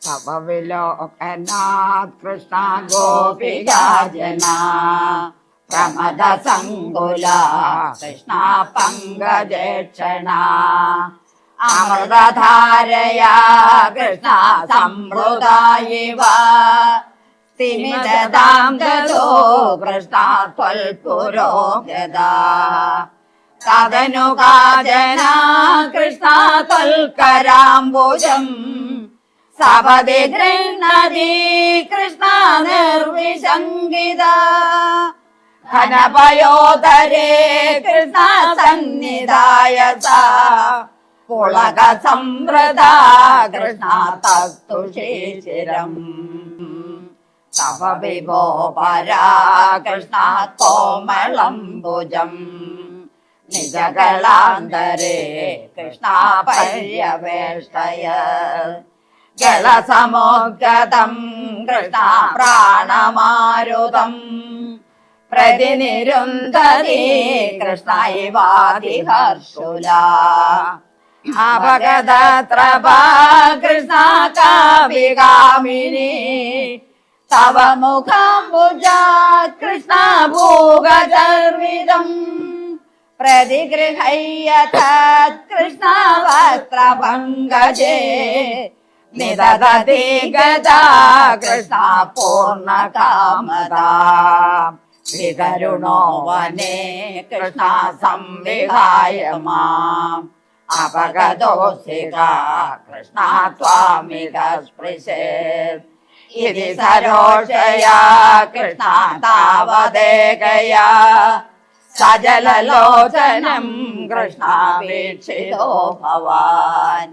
തവ വിലോകനാഥ് കൃഷ്ണ ഗോപികാജന പ്രമദ സങ്കുല കൃഷ്ണ പങ്കജക്ഷണ അമൃതധാരയാ കൃഷ്ണ സംവൃതായിവ തിമിതതാം ഗതോ കൃഷ്ണ ത്വൽപുരോഗത തദനു കാചന കൃഷ്ണ ത്വൽകരാംബുജം സപതി ഗൃഹ്ണതി കൃഷ്ണ നിർവിശങ്കിത ഘനപയോധരേ കൃഷ്ണ സന്നിധായ പുളക സംവൃത കൃഷ്ണ തത്തുശേഷിരം തവ വിഭോ പരാ കൃഷ്ണ കോമളംബുജം നിജകളാന്തരേ കൃഷ്ണ പര്യവേഷ്ടയ ജലസമോദ്ഗതം കൃഷ്ണ പ്രാണമാരുതം പ്രതിനിരുന്ധതി കൃഷ്ണ ഇവാതിഹർഷുല അപഗതത്രപാ കൃഷ്ണ കാവികാമിനി തവ മുഖാംബുജ കൃഷ്ണ ഭൂഗർവിതം പ്രതിഗൃഹയ്യത കൃഷ്ണ വസ്ത്രഭംഗജേ നിദദതി ഗദാ കൃഷ്ണ പൂർണ്ണകാമദാ വികരുണോ വനേ കൃഷ്ണ സംവിഹായ മാം അപഗതോസിക കൃഷ്ണ ത്വാമിക സ്പൃശേത് ഇതി സരോഷയാ കൃഷ്ണ താവദേകയാ സജലലോചനം കൃഷ്ണ വീക്ഷിതോ ഭവാൻ